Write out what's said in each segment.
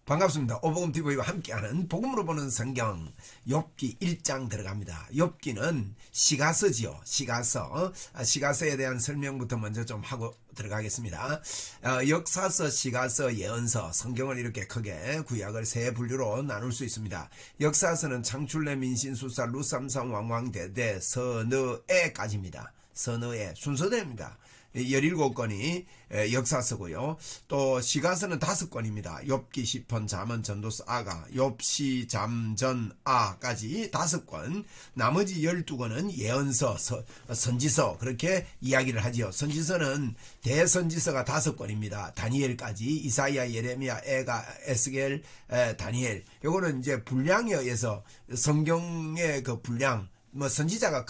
반갑습니다. 오복음TV와 함께하는 복음으로 보는 성경 욥기 1장 들어갑니다. 욥기는 시가서지요. 시가서에 대한 설명부터 먼저 좀 하고 들어가겠습니다. 역사서, 시가서, 예언서, 성경을 이렇게 크게 구약을 세 분류로 나눌 수 있습니다. 역사서는 창출내, 민신수사, 루삼삼, 왕왕대대, 서너에까지입니다. 서너에 순서대입니다. 17권이 역사서고요. 또 시가서는 5권입니다. 욥기, 시편, 잠언, 전도서, 아가, 욥시, 잠전, 아까지 5권. 나머지 12권은 예언서, 선지서 그렇게 이야기를 하지요. 선지서는 대선지서가 5권입니다. 다니엘까지, 이사야, 예레미야, 에가, 에스겔, 다니엘. 요거는 이제 분량에 의해서 성경의 그 분량, 선지자가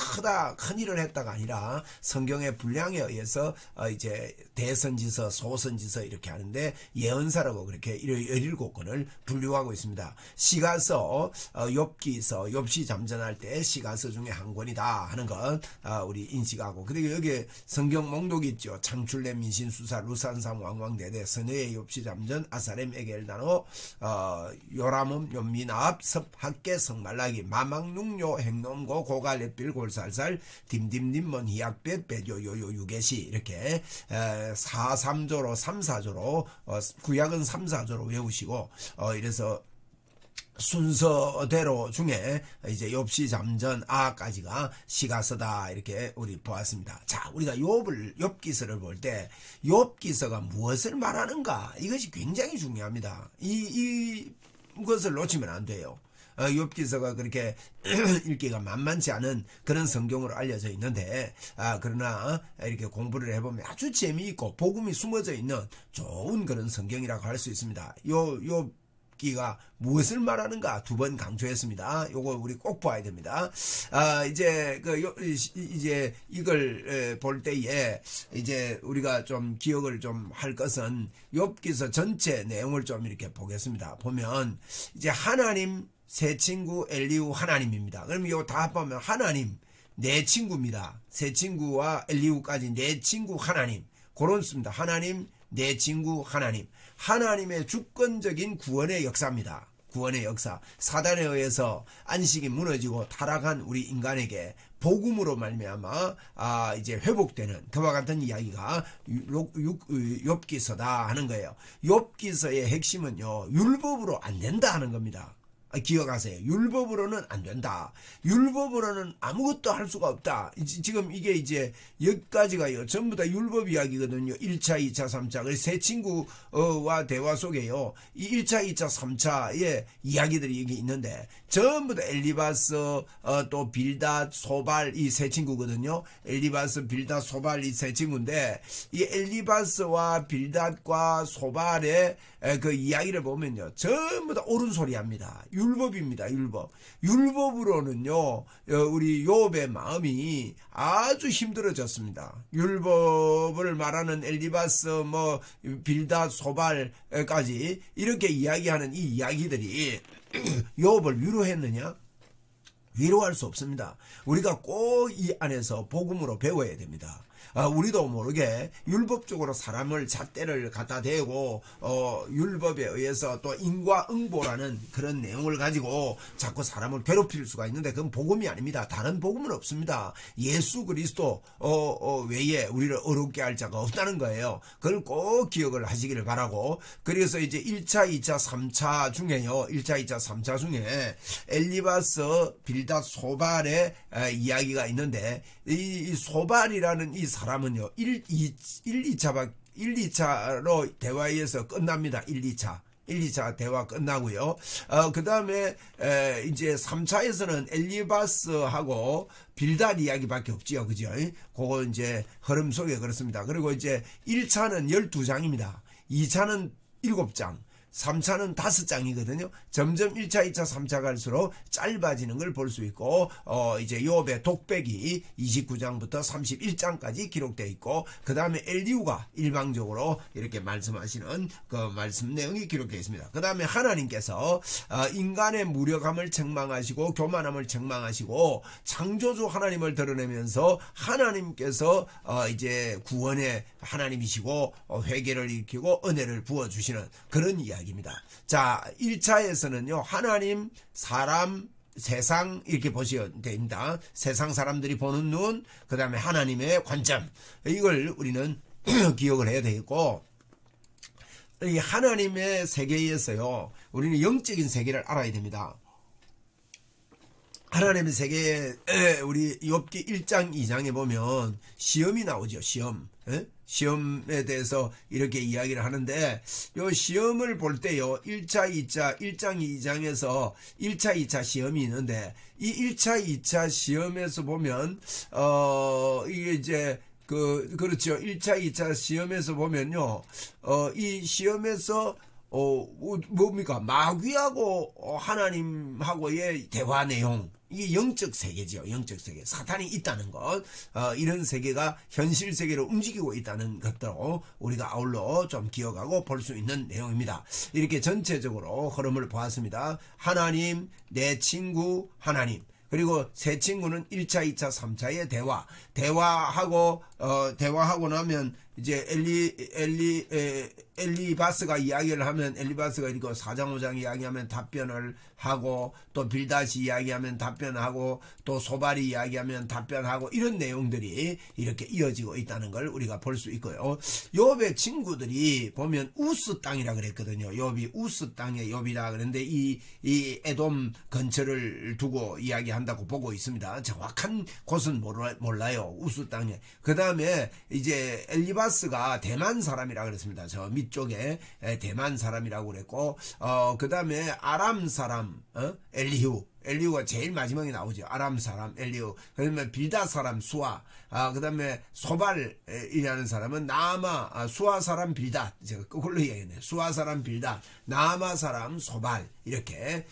큰 일을 했다가 아니라 성경의 분량에 의해서 이제 대선지서, 소선지서 이렇게 하는데 예언사라고 그렇게 17권을 분류하고 있습니다. 시가서, 욥기서, 욥시 잠전할 때 시가서 중에 한 권이다 하는 건 우리 인식하고, 그리고 여기에 성경 목록이 있죠. 창출내, 민신수사, 루산삼, 왕왕대대, 선의, 욥시 잠전, 아사렘, 에겔다노, 요람음, 요미납, 섭학계, 성말라기, 마망능요, 행nom고, 고갈, 렛빌, 골살살, 딤딤딤먼, 히약벳, 베조요요, 유게시 이렇게 4-3조로 3-4조로 구약은 3-4조로 외우시고 이래서 순서대로 중에 이제 욥시 잠전 아까지가 시가서다 이렇게 우리 보았습니다. 자, 우리가 욥기서를 볼 때 욥기서가 무엇을 말하는가, 이것이 굉장히 중요합니다. 이것을 놓치면 안 돼요. 욥기서가 그렇게 읽기가 만만치 않은 그런 성경으로 알려져 있는데, 그러나 이렇게 공부를 해보면 아주 재미있고 복음이 숨어져 있는 좋은 그런 성경이라고 할 수 있습니다. 욥기가 무엇을 말하는가 2번 강조했습니다. 요거 우리 꼭 봐야 됩니다. 이제 이걸 볼 때에 이제 우리가 좀 기억을 좀 할 것은 욥기서 전체 내용을 좀 이렇게 보겠습니다. 보면 이제 하나님, 세 친구, 엘리후, 하나님입니다. 그럼 이거 다 합하면 하나님, 네 친구입니다. 세 친구와 엘리후까지 네 친구, 하나님. 그런 씁니다. 하나님, 네 친구, 하나님. 하나님의 주권적인 구원의 역사입니다. 구원의 역사. 사단에 의해서 안식이 무너지고 타락한 우리 인간에게 복음으로 말미암아 이제 회복되는 그와 같은 이야기가 욥기서다 하는 거예요. 욥기서의 핵심은요, 율법으로 안 된다 하는 겁니다. 기억하세요. 율법으로는 안 된다. 율법으로는 아무것도 할 수가 없다. 지금 이게 이제 여기까지가요, 전부 다 율법 이야기거든요. 1차, 2차, 3차. 세 친구와 대화 속에요, 이 1차, 2차, 3차의 이야기들이 여기 있는데 전부 다 엘리바스, 또 빌닷, 소발, 이 세 친구거든요. 엘리바스, 빌닷, 소발, 이 세 친구인데, 이 엘리바스와 빌닷과 소발의 그 이야기를 보면요, 전부 다 옳은 소리 합니다. 율법입니다. 율법으로는요, 우리 욥의 마음이 아주 힘들어졌습니다. 율법을 말하는 엘리바스, 빌닷, 소발까지 이렇게 이야기하는 이 이야기들이 욥을 위로했느냐? 위로할 수 없습니다. 우리가 꼭 이 안에서 복음으로 배워야 됩니다. 우리도 모르게 율법적으로 사람을 잣대를 갖다 대고 율법에 의해서 또 인과응보라는 그런 내용을 가지고 자꾸 사람을 괴롭힐 수가 있는데, 그건 복음이 아닙니다. 다른 복음은 없습니다. 예수 그리스도 외에 우리를 어렵게 할 자가 없다는 거예요. 그걸 꼭 기억을 하시기를 바라고, 그래서 이제 1차, 2차, 3차 중에요, 1차, 2차, 3차 중에 엘리바스, 빌닷, 소발의 이야기가 있는데, 이 소발이라는 이 사람은요, 1-2차로 대화에서 끝납니다. 1-2차 대화 끝나고요. 그 다음에 이제 3차에서는 엘리바스하고 빌닷 이야기밖에 없지요. 그죠? 그거 이제 흐름 속에 그렇습니다. 그리고 이제 1차는 12장입니다. 2차는 7장. 3차는 5장이거든요. 점점 1차, 2차, 3차 갈수록 짧아지는 걸 볼 수 있고, 이제 욥의 독백이 29장부터 31장까지 기록되어 있고, 그 다음에 엘리후가 일방적으로 이렇게 말씀하시는 그 말씀 내용이 기록되어 있습니다. 그 다음에 하나님께서 인간의 무력함을 책망하시고 교만함을 책망하시고 창조주 하나님을 드러내면서 하나님께서 이제 구원의 하나님이시고 회개를 일으키고 은혜를 부어주시는 그런 이야기 이야기입니다. 자, 1차에서는요, 하나님, 사람, 세상 이렇게 보시면 됩니다. 세상 사람들이 보는 눈, 그 다음에 하나님의 관점, 이걸 우리는 기억을 해야 되겠고, 이 하나님의 세계에서요, 우리는 영적인 세계를 알아야 됩니다. 하나님의 세계에 우리 욥기 1장 2장에 보면 시험이 나오죠. 시험. 시험에 대해서 이렇게 이야기를 하는데, 요 시험을 볼 때요, 1차, 2차, 1장 2장에서 1차, 2차 시험이 있는데, 이 1차, 2차 시험에서 보면 이게 이제 그렇죠. 1차, 2차 시험에서 보면요, 이 시험에서 뭡니까? 마귀하고 하나님하고의 대화 내용, 이게 영적 세계죠. 영적 세계. 사탄이 있다는 것, 이런 세계가 현실 세계로 움직이고 있다는 것도 우리가 아울러 좀 기억하고 볼 수 있는 내용입니다. 이렇게 전체적으로 흐름을 보았습니다. 하나님, 내 친구, 하나님. 그리고 새 친구는 1차, 2차, 3차의 대화하고 나면 이제 엘리바스가 이야기를 하면, 엘리바스가 이거 4장 5장 이야기하면 답변을 하고, 또 빌다시 이야기하면 답변하고, 또 소발이 이야기하면 답변하고, 이런 내용들이 이렇게 이어지고 있다는 걸 우리가 볼 수 있고요. 욥의 친구들이 보면 우스 땅이라 그랬거든요. 욥이 우스 땅의 욥이라 그랬는데, 이 에돔 근처를 두고 이야기한다고 보고 있습니다. 정확한 곳은 몰라요. 우스 땅에. 그 다음에 이제 엘리바스가 대만 사람이라 그랬습니다. 저 밑쪽에 대만 사람이라고 그랬고, 그 다음에 아람 사람, 엘리후가 제일 마지막에 나오죠. 아람 사람 엘리후. 그 다음에 빌다 사람 수아, 그 다음에 소발이라는 사람은 나아마, 수아 사람 빌다, 제가 그걸로 얘기했네요. 수아 사람 빌다, 나아마 사람 소발, 이렇게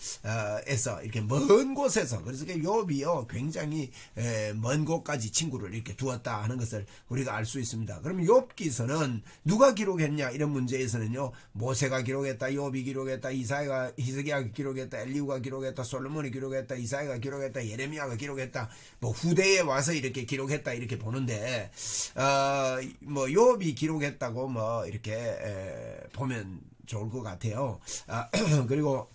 해서 이렇게 먼 곳에서, 그래서 욥이요 굉장히 먼 곳까지 친구를 이렇게 두었다 하는 것을 우리가 알 수 있습니다. 그럼 욥기서는 누가 기록했냐, 이런 문제에서는요, 모세가 기록했다, 욥이 기록했다, 히스기야가 기록했다, 엘리후가 기록했다, 솔로몬이 기록했다, 이사야가 기록했다, 예레미야가 기록했다, 뭐 후대에 와서 이렇게 기록했다, 이렇게 보는데, 뭐 욥이 기록했다고 뭐 이렇게 보면 좋을 것 같아요. 그리고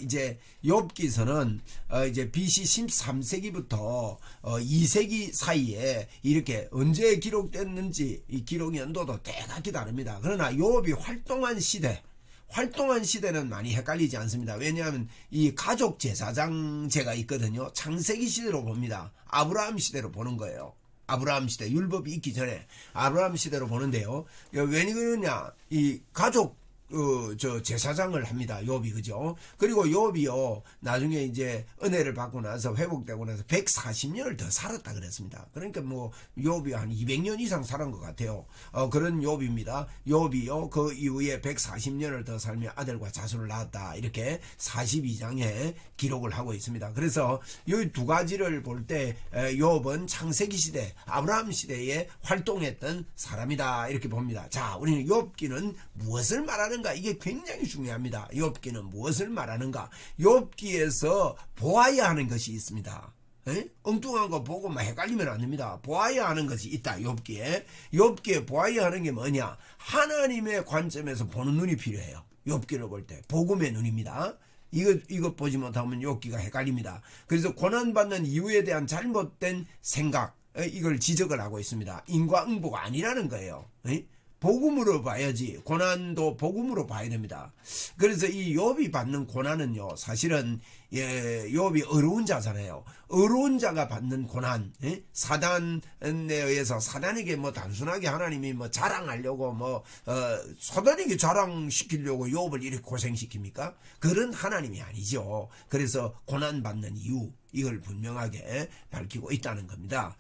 이제 욥기서는 이제 BC 13세기부터 2세기 사이에 이렇게 언제 기록됐는지 이 기록 연도도 대각기 다릅니다. 그러나 욥이 활동한 시대는 많이 헷갈리지 않습니다. 왜냐하면 이 가족 제사장제가 있거든요. 창세기 시대로 봅니다. 아브라함 시대로 보는 거예요. 아브라함 시대, 율법이 있기 전에 아브라함 시대로 보는데요. 왜 그러냐, 이 가족 제사장을 합니다. 욥이, 그죠? 그리고 욥이요, 나중에 이제 은혜를 받고 나서 회복되고 나서 140년을 더 살았다 그랬습니다. 그러니까 뭐 욥이 한 200년 이상 살은 것 같아요. 그런 욥입니다. 욥이요, 그 이후에 140년을 더 살며 아들과 자손을 낳았다, 이렇게 42장에 기록을 하고 있습니다. 그래서 이 두 가지를 볼 때 욥은 창세기 시대, 아브라함 시대에 활동했던 사람이다, 이렇게 봅니다. 자, 우리는 욥기는 무엇을 말하는가? 이게 굉장히 중요합니다. 욥기는 무엇을 말하는가? 욥기에서 보아야 하는 것이 있습니다. 엉뚱한 거 보고 막 헷갈리면 안 됩니다. 보아야 하는 것이 있다. 욥기에 보아야 하는 게 뭐냐? 하나님의 관점에서 보는 눈이 필요해요. 욥기를 볼 때 복음의 눈입니다. 이것 보지 못하면 욥기가 헷갈립니다. 그래서 고난받는 이유에 대한 잘못된 생각, 이걸 지적을 하고 있습니다. 인과응보가 아니라는 거예요. 복음으로 봐야지. 고난도 복음으로 봐야 됩니다. 그래서 이 욥이 받는 고난은요, 사실은 욥이 어려운 자잖아요. 어려운 자가 받는 고난, 사단에 의해서, 사단에게 뭐 단순하게 하나님이 뭐 자랑하려고 사단에게 자랑시키려고 욥을 이렇게 고생시킵니까? 그런 하나님이 아니죠. 그래서 고난 받는 이유, 이걸 분명하게 밝히고 있다는 겁니다.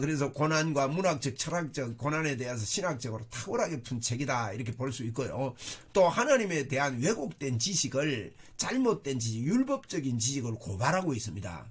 그래서 고난과 문학적, 철학적 고난에 대해서 신학적으로 탁월하게 푼 책이다, 이렇게 볼 수 있고요. 또 하나님에 대한 왜곡된 지식을, 잘못된 지식, 율법적인 지식을 고발하고 있습니다.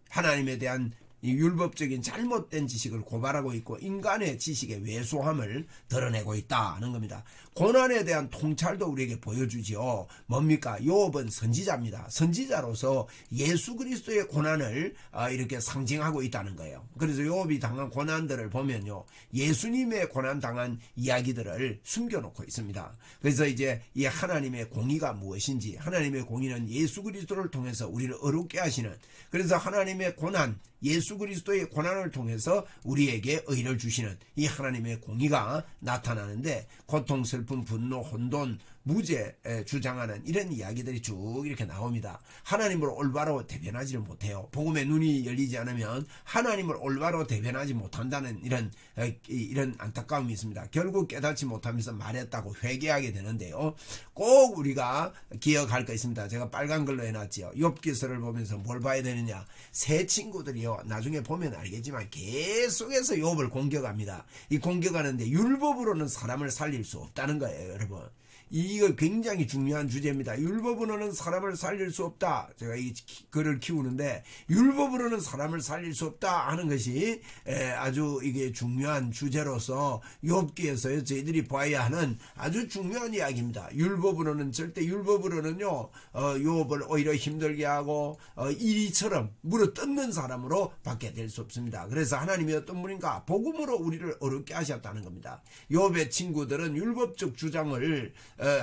하나님에 대한 이 율법적인 잘못된 지식을 고발하고 있고, 인간의 지식의 왜소함을 드러내고 있다는 겁니다. 고난에 대한 통찰도 우리에게 보여주지요. 뭡니까? 욥은 선지자입니다. 선지자로서 예수 그리스도의 고난을 이렇게 상징하고 있다는 거예요. 그래서 욥이 당한 고난들을 보면요, 예수님의 고난 당한 이야기들을 숨겨놓고 있습니다. 그래서 이제 이 하나님의 공의가 무엇인지, 하나님의 공의는 예수 그리스도를 통해서 우리를 어렵게 하시는, 그래서 하나님의 고난, 예수 그리스도의 고난을 통해서 우리에게 의를 주시는 이 하나님의 공의가 나타나는데, 고통, 슬픔, 분노, 혼돈, 무죄 주장하는 이런 이야기들이 쭉 이렇게 나옵니다. 하나님을 올바로 대변하지를 못해요. 복음의 눈이 열리지 않으면 하나님을 올바로 대변하지 못한다는 이런 안타까움이 있습니다. 결국 깨닫지 못하면서 말했다고 회개하게 되는데요. 꼭 우리가 기억할 거 있습니다. 제가 빨간 글로 해놨지요. 욥기서를 보면서 뭘 봐야 되느냐. 새 친구들이요, 나중에 보면 알겠지만 계속해서 욥을 공격합니다. 이 공격하는데 율법으로는 사람을 살릴 수 없다는 거예요, 여러분. 이거 굉장히 중요한 주제입니다. 율법으로는 사람을 살릴 수 없다. 제가 이 글을 키우는데 율법으로는 사람을 살릴 수 없다 하는 것이 아주 이게 중요한 주제로서 욥기에서 저희들이 봐야 하는 아주 중요한 이야기입니다. 율법으로는 절대 율법으로는요, 욥을 오히려 힘들게 하고 이리처럼 물어 뜯는 사람으로 밖에 될 수 없습니다. 그래서 하나님이 어떤 분인가? 복음으로 우리를 어렵게 하셨다는 겁니다. 욥의 친구들은 율법적 주장을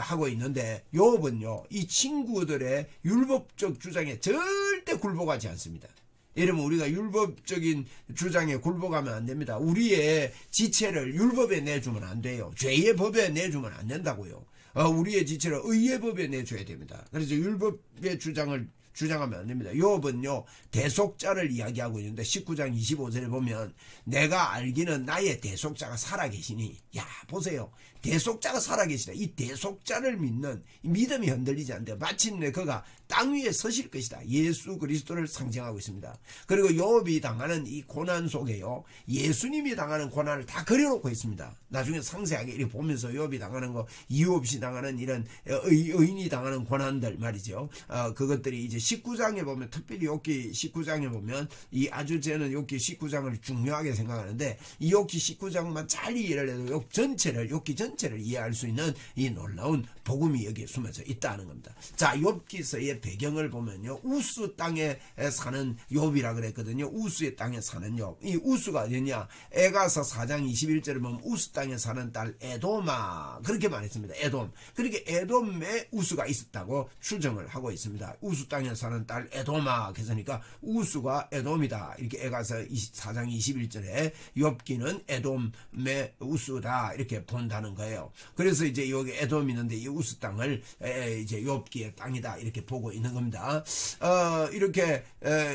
하고 있는데 욥은요, 이 친구들의 율법적 주장에 절대 굴복하지 않습니다. 여러분, 우리가 율법적인 주장에 굴복하면 안 됩니다. 우리의 지체를 율법에 내주면 안 돼요. 죄의 법에 내주면 안 된다고요. 우리의 지체를 의의 법에 내줘야 됩니다. 그래서 율법의 주장하면 안 됩니다. 욥은요, 대속자를 이야기하고 있는데 19장 25절에 보면 내가 알기는 나의 대속자가 살아계시니, 야 보세요, 대속자가 살아계시다. 이 대속자를 믿는 이 믿음이 흔들리지 않는데 마침내 그가 땅 위에 서실 것이다. 예수 그리스도를 상징하고 있습니다. 그리고 욥이 당하는 이 고난 속에요, 예수님이 당하는 고난을 다 그려놓고 있습니다. 나중에 상세하게 이렇게 보면서 욥이 당하는 거, 이유 없이 당하는 이런 의인이 당하는 고난들 말이죠. 그것들이 이제 19장에 보면, 특별히 욥기 19장에 보면 이 아주 저는 욥기 19장을 중요하게 생각하는데, 이 욥기 19장만 잘 이해를 해도 욥기 전체를 이해할 수 있는 이 놀라운 복음이 여기에 숨어져 있다는 겁니다. 자, 욥기서의 배경을 보면요, 우스 땅에 사는 욥이라 그랬거든요. 우스의 땅에 사는 욥. 이 우스가 어디냐? 에가서 4장 21절에 보면 우스 땅에 사는 딸 에돔아, 그렇게 말했습니다. 에돔. 그렇게 에돔에 우스가 있었다고 추정을 하고 있습니다. 우스 땅에 사는 딸 에돔아, 그러니까 우스가 에돔이다. 이렇게 에가서 4장 21절에 욥기는 에돔의 우스다 이렇게 본다는 거예요. 그래서 이제 여기 에돔이 있는데 이 우스 땅을 이제 욥기의 땅이다 이렇게 보고 있는 겁니다. 이렇게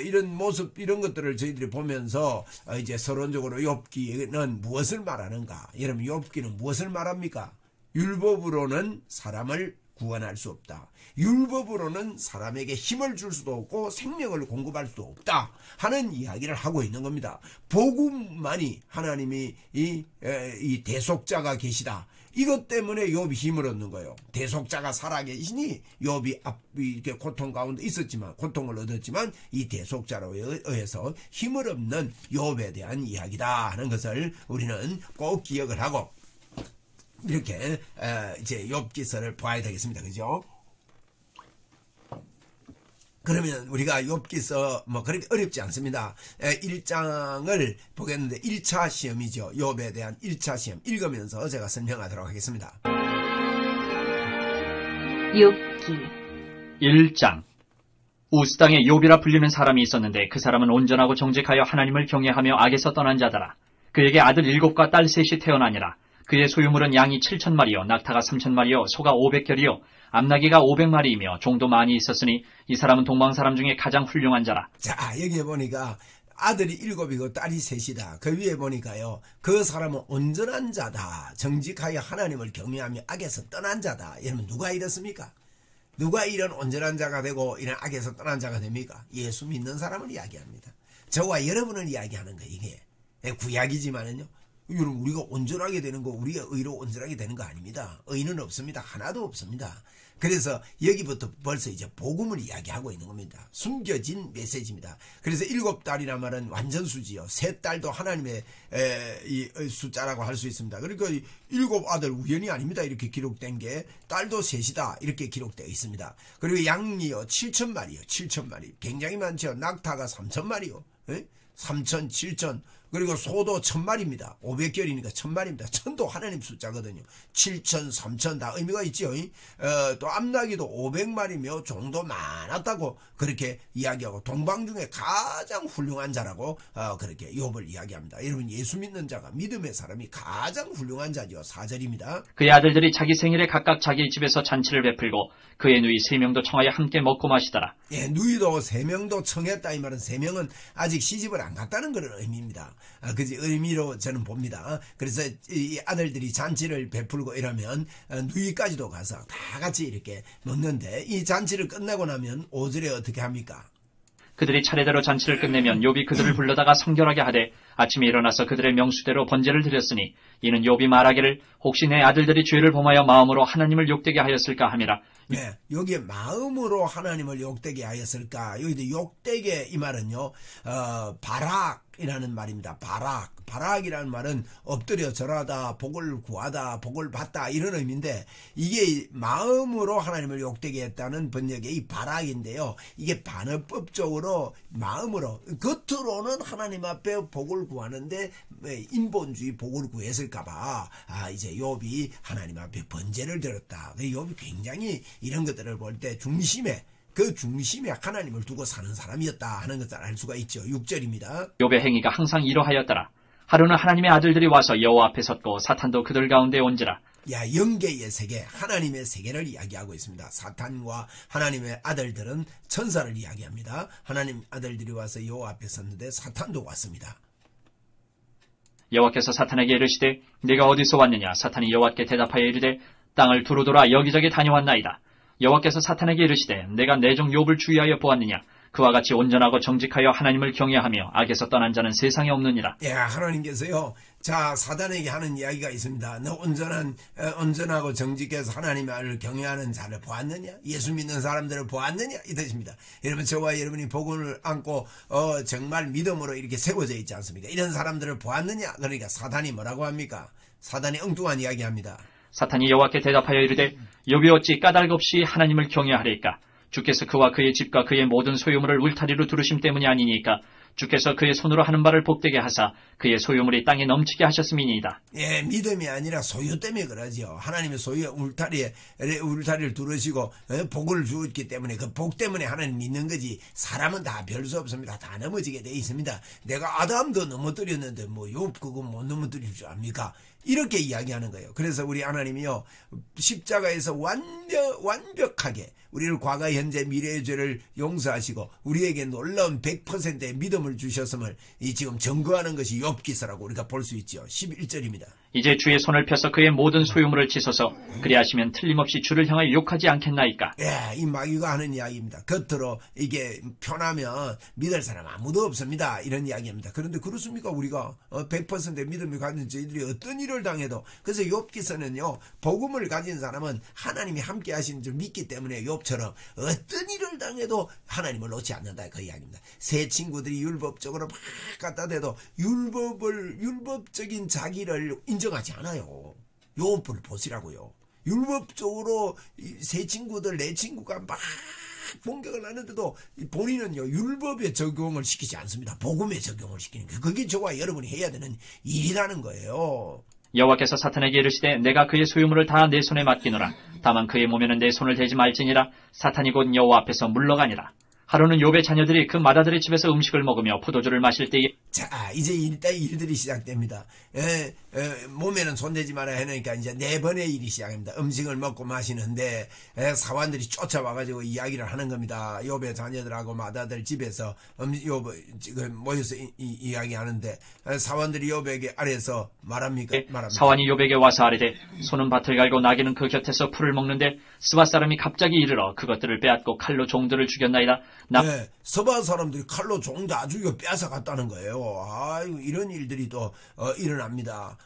이런 모습, 이런 것들을 저희들이 보면서 이제 서론적으로 욥기는 무엇을 말하는가? 여러분, 욥기는 무엇을 말합니까? 율법으로는 사람을 구원할 수 없다. 율법으로는 사람에게 힘을 줄 수도 없고 생명을 공급할 수도 없다 하는 이야기를 하고 있는 겁니다. 복음만이 하나님이 이 대속자가 계시다. 이것 때문에 욥이 힘을 얻는 거예요. 대속자가 살아계시니 욥이 이렇게 고통 가운데 있었지만, 고통을 얻었지만 이 대속자로 의해서 힘을 얻는 욥에 대한 이야기다 하는 것을 우리는 꼭 기억을 하고 이렇게 이제 욥기서를 봐야 되겠습니다. 그죠? 그러면 우리가 욥기서 뭐 그렇게 어렵지 않습니다. 1장을 보겠는데 1차 시험이죠. 욥에 대한 1차 시험 읽으면서 제가 설명하도록 하겠습니다. 욥기 1장. 우스 땅에 욥이라 불리는 사람이 있었는데 그 사람은 온전하고 정직하여 하나님을 경외하며 악에서 떠난 자더라. 그에게 아들 7과 딸 3이 태어나니라. 그의 소유물은 양이 7,000마리요, 낙타가 3,000마리요, 소가 500결이요, 암나귀가 500마리이며 종도 많이 있었으니 이 사람은 동방 사람 중에 가장 훌륭한 자라. 자, 여기에 보니까 아들이 7이고 딸이 3이다. 그 위에 보니까요, 그 사람은 온전한 자다. 정직하여 하나님을 경외하며 악에서 떠난 자다. 여러분, 누가 이렇습니까? 누가 이런 온전한 자가 되고 이런 악에서 떠난 자가 됩니까? 예수 믿는 사람을 이야기합니다. 저와 여러분을 이야기하는 거, 이게 구약이지만은요, 여러분, 우리가 온전하게 되는 거, 우리가 의로 온전하게 되는 거 아닙니다. 의는 없습니다. 하나도 없습니다. 그래서 여기부터 벌써 이제 복음을 이야기하고 있는 겁니다. 숨겨진 메시지입니다. 그래서 7달이란 말은 완전수지요. 3달도 하나님의 이 숫자라고 할 수 있습니다. 그러니까 7 아들 우연이 아닙니다. 이렇게 기록된 게 딸도 셋이다 이렇게 기록되어 있습니다. 그리고 양이요 7,000마리요. 7,000마리 굉장히 많죠. 낙타가 3,000마리요. 3,000, 7,000 그리고 소도 1,000마리입니다. 500결이니까 1,000마리입니다. 1,000도 하나님 숫자거든요. 7,000, 3,000 다 의미가 있죠. 또 암나기도 500마리며 종도 많았다고 그렇게 이야기하고 동방 중에 가장 훌륭한 자라고 그렇게 욥을 이야기합니다. 여러분 예수 믿는 자가 믿음의 사람이 가장 훌륭한 자죠. 4절입니다. 그의 아들들이 자기 생일에 각각 자기 집에서 잔치를 베풀고 그의 누이 3명도 청하여 함께 먹고 마시더라. 예, 누이도 3명도 청했다 이 말은 3명은 아직 시집을 안 갔다는 그런 의미입니다. 그지 의미로 저는 봅니다. 그래서 이 아들들이 잔치를 베풀고 이러면 누이까지도 가서 다 같이 이렇게 먹는데 이 잔치를 끝나고 나면 5절에 어떻게 합니까? 그들이 차례대로 잔치를 끝내면 욥이 그들을 불러다가 성결하게 하되 아침에 일어나서 그들의 명수대로 번제를 드렸으니 이는 욥이 말하기를 혹시 내 아들들이 죄를 범하여 마음으로 하나님을 욕되게 하였을까 함이라. 네, 여기에 마음으로 하나님을 욕되게 하였을까? 여기도 욕되게 이 말은요, 바락이라는 말입니다. 바락이라는 말은 엎드려 절하다, 복을 구하다, 복을 받다 이런 의미인데 이게 마음으로 하나님을 욕되게 했다는 번역의 이 바락인데요. 이게 반어법적으로 마음으로 겉으로는 하나님 앞에 복을 구하는데 인본주의 복을 구했을까봐 이제 욥이 하나님 앞에 번제를 드렸다. 욥이 굉장히 이런 것들을 볼 때 중심에 하나님을 두고 사는 사람이었다 하는 것을 알 수가 있죠. 6절입니다. 욥의 행위가 항상 이러하였더라. 하루는 하나님의 아들들이 와서 여호와 앞에 섰고 사탄도 그들 가운데 온지라. 영계의 세계, 하나님의 세계를 이야기하고 있습니다. 사탄과 하나님의 아들들은 천사를 이야기합니다. 하나님 아들들이 와서 여호와 앞에 섰는데 사탄도 왔습니다. 여호와께서 사탄에게 이르시되 네가 어디서 왔느냐? 사탄이 여호와께 대답하여 이르되 땅을 두루 돌아 여기저기 다녀왔나이다. 여호와께서 사탄에게 이르시되 내가 내 종 욥을 주의하여 보았느냐? 그와 같이 온전하고 정직하여 하나님을 경외하며 악에서 떠난 자는 세상에 없느니라. 하나님께서요. 자, 사단에게 하는 이야기가 있습니다. 너 온전하고 정직해서 하나님을 경외하는 자를 보았느냐? 예수 믿는 사람들을 보았느냐? 이 뜻입니다. 여러분, 저와 여러분이 복음을 안고 정말 믿음으로 이렇게 세워져 있지 않습니까? 이런 사람들을 보았느냐? 그러니까 사단이 뭐라고 합니까? 사단이 엉뚱한 이야기합니다. 사탄이 여호와께 대답하여 이르되 욥이 어찌 까닭 없이 하나님을 경외하리까? 주께서 그와 그의 집과 그의 모든 소유물을 울타리로 두르심 때문이 아니니까 주께서 그의 손으로 하는 바를 복되게 하사 그의 소유물이 땅에 넘치게 하셨음이니이다. 믿음이 아니라 소유 때문에 그러죠. 하나님의 소유의 울타리를 두르시고 복을 주었기 때문에 그 복 때문에 하나님 믿는 거지 사람은 다 별 수 없습니다. 다 넘어지게 돼 있습니다. 내가 아담도 넘어뜨렸는데 욥 그거 못 넘어뜨릴 줄 압니까? 이렇게 이야기하는 거예요. 그래서 우리 하나님이요 십자가에서 완벽하게 우리를 과거, 현재, 미래의 죄를 용서하시고 우리에게 놀라운 100%의 믿음을 주셨음을 지금 증거하는 것이 욥기서라고 우리가 볼 수 있죠. 11절입니다. 이제 주의 손을 펴서 그의 모든 소유물을 치소서 그리하시면 틀림없이 주를 향하여 욕하지 않겠나이까. 이 마귀가 하는 이야기입니다. 겉으로 이게 편하면 믿을 사람 아무도 없습니다. 이런 이야기입니다. 그런데 그렇습니까? 우리가 100%의 믿음을 가진 저희들이 어떤 일을 당해도 그래서 욥기서는요 복음을 가진 사람은 하나님이 함께 하시는 줄 믿기 때문에 욥처럼 어떤 일을 당해도 하나님을 놓지 않는다 그 이야기입니다. 새 친구들이 율법적으로 막 갖다 대도 율법적인 자기를 인정하지 않아요. 욥을 보시라고요. 율법적으로 새 친구들 내 친구가 막 공격을 하는데도 본인은요 율법에 적용을 시키지 않습니다. 복음에 적용을 시키는 거예요. 그게 저와 여러분이 해야 되는 일이라는 거예요. 여호와께서 사탄에게 이르시되 내가 그의 소유물을 다 내 손에 맡기노라. 다만 그의 몸에는 내 손을 대지 말지니라. 사탄이 곧 여호와 앞에서 물러가니라. 하루는 욥의 자녀들이 그 맏아들의 집에서 음식을 먹으며 포도주를 마실 때에 자 이제 일들이 시작됩니다. 몸에는 손대지 말아야 하니까 이제 4번의 일이 시작합니다. 음식을 먹고 마시는데 사환들이 쫓아와가지고 이야기를 하는 겁니다. 욥의 자녀들하고 맏아들 집에서 욥 모여서 이야기하는데 사환들이 욥에게 아래서 말합니다. 사환이 욥에게 와서 아뢰되 소는 밭을 갈고 나귀는 그 곁에서 풀을 먹는데 스바 사람이 갑자기 이르러 그것들을 빼앗고 칼로 종들을 죽였나이다. 네, 서바 사람들이 칼로 종 다 죽여 뺏어갔다는 거예요. 아이고, 이런 일들이 또 일어납니다.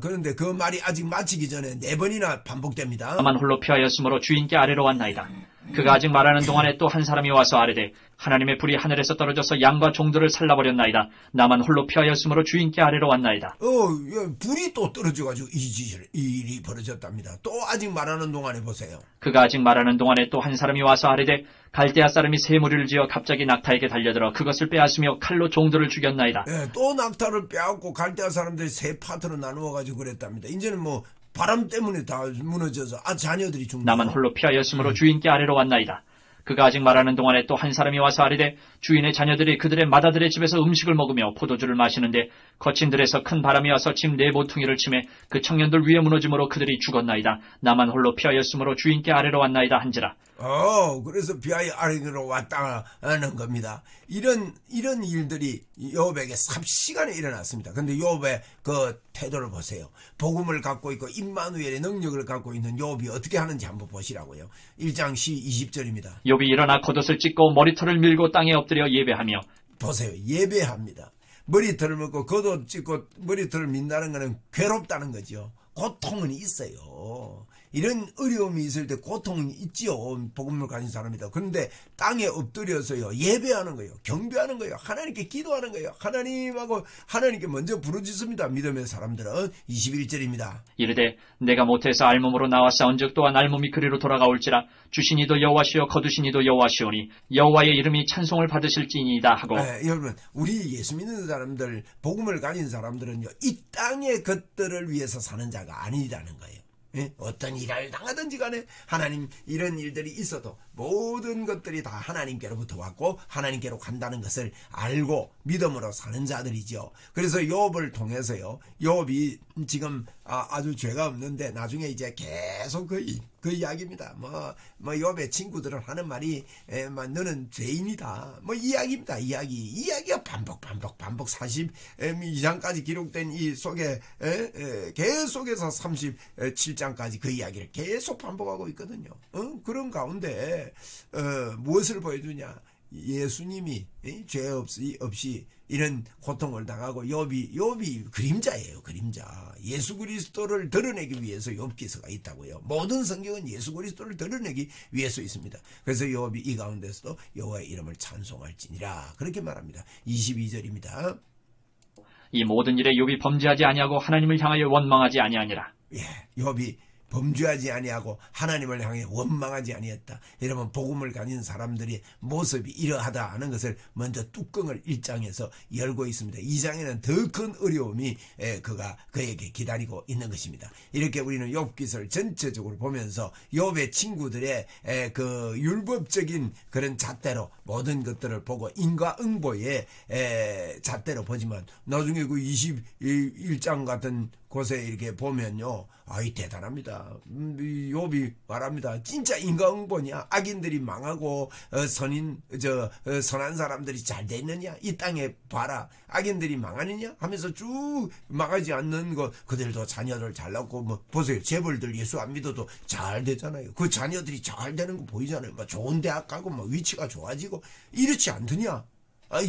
그런데 그 말이 아직 마치기 전에 4번이나 반복됩니다. 나만 홀로 피하였으므로 주인께 아래로 왔나이다. 그가 아직 말하는 동안에 또 한 사람이 와서 아뢰되 하나님의 불이 하늘에서 떨어져서 양과 종들을 살라버렸나이다. 나만 홀로 피하였으므로 주인께 아래로 왔나이다. 불이 또 떨어져가지고 이 일이 벌어졌답니다. 또 아직 말하는 동안에 보세요. 그가 아직 말하는 동안에 또 한 사람이 와서 아뢰되 갈대아 사람이 새 무리를 지어 갑자기 낙타에게 달려들어 그것을 빼앗으며 칼로 종들을 죽였나이다. 네, 또 낙타를 빼앗고 갈대아 사람들이 세 파트로 나누어가지고 그랬답니다. 이제는 뭐 바람 때문에 다 무너져서 자녀들이 죽는. 나만 홀로 피하였으므로 주인께 아래로 왔나이다. 그가 아직 말하는 동안에 또 한 사람이 와서 아뢰되 주인의 자녀들이 그들의 맏아들의 집에서 음식을 먹으며 포도주를 마시는데 거친 들에서 큰 바람이 와서 집 4모퉁이를 치매 그 청년들 위에 무너짐으로 그들이 죽었나이다. 나만 홀로 피하였으므로 주인께 아래로 왔나이다 한지라. 그래서 비하의 아래로 왔다는 겁니다. 이런 일들이 욥에게 삽시간에 일어났습니다. 근데 욥의 그 태도를 보세요. 복음을 갖고 있고 임마누엘의 능력을 갖고 있는 욥이 어떻게 하는지 한번 보시라고요. 1장 20절입니다. 욥이 일어나 겉옷을 찢고 머리털을 밀고 땅에 엎드려 예배하며. 보세요. 예배합니다. 머리털을 먹고 겉옷 찢고 머리털을 민다는 것은 괴롭다는 거죠. 고통은 있어요. 이런 어려움이 있을 때 고통은 있지요. 복음을 가진 사람이다. 그런데 땅에 엎드려서요. 예배하는 거예요. 경배하는 거예요. 하나님께 기도하는 거예요. 하나님하고 하나님께 먼저 부르짖습니다. 믿음의 사람들은 21절입니다. 이르되 내가 못해서 알몸으로 나와 싸운즉 또한 알몸이 그리로 돌아가올지라 주신 이도 여호와시요 거두신 이도 여호와시오니 여호와의 이름이 찬송을 받으실지니이다 하고. 여러분 우리 예수 믿는 사람들 복음을 가진 사람들은요. 이 땅의 것들을 위해서 사는 자가 아니라는 거예요. 어떤 일을 당하든지 간에 하나님 이런 일들이 있어도 모든 것들이 다 하나님께로부터 왔고 하나님께로 간다는 것을 알고 믿음으로 사는 자들이죠. 그래서 욥을 통해서요. 욥이 지금 아주 죄가 없는데 나중에 이제 계속 그 이야기입니다. 뭐 욥의 친구들은 하는 말이 너는 죄인이다. 뭐 이야기입니다. 이야기가 반복 42장까지 기록된 이 속에 계속해서 37장까지 그 이야기를 계속 반복하고 있거든요. 그런 가운데 무엇을 보여주냐? 예수님이 죄 없이 이런 고통을 당하고 욥이 그림자예요. 그림자. 예수 그리스도를 드러내기 위해서 욥기서가 있다고요. 모든 성경은 예수 그리스도를 드러내기 위해서 있습니다. 그래서 욥이 이 가운데서도 여호와의 이름을 찬송할지니라 그렇게 말합니다. 22절입니다. 이 모든 일에 욥이 범죄하지 아니하고 하나님을 향하여 원망하지 아니하니라. 욥이 범죄하지 아니하고 하나님을 향해 원망하지 아니했다. 여러분 복음을 가진 사람들이 모습이 이러하다 하는 것을 먼저 뚜껑을 1장에서 열고 있습니다. 2장에는 더 큰 어려움이 그에게 기다리고 있는 것입니다. 이렇게 우리는 욥기서를 전체적으로 보면서 욥의 친구들의 그 율법적인 그런 잣대로 모든 것들을 보고 인과응보의 잣대로 보지만 나중에 그 21장 같은 곳에 이렇게 보면요. 대단합니다. 욥이 말합니다. 진짜 인과응보냐? 악인들이 망하고 선한 사람들이 잘 됐느냐? 이 땅에 봐라. 악인들이 망하느냐? 하면서 쭉 망하지 않는 거 그들도 자녀들 잘 낳고 뭐 보세요. 재벌들 예수 안 믿어도 잘 되잖아요. 그 자녀들이 잘 되는 거 보이잖아요. 뭐 좋은 대학 가고 뭐 위치가 좋아지고 이렇지 않더냐?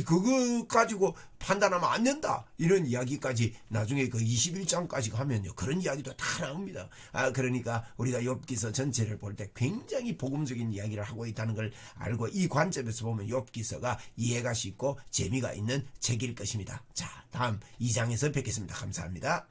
그거 가지고 판단하면 안 된다. 이런 이야기까지 나중에 그 21장까지 가면요. 그런 이야기도 다 나옵니다. 그러니까 우리가 욥기서 전체를 볼 때 굉장히 복음적인 이야기를 하고 있다는 걸 알고 이 관점에서 보면 욥기서가 이해가 쉽고 재미가 있는 책일 것입니다. 자, 다음 2장에서 뵙겠습니다. 감사합니다.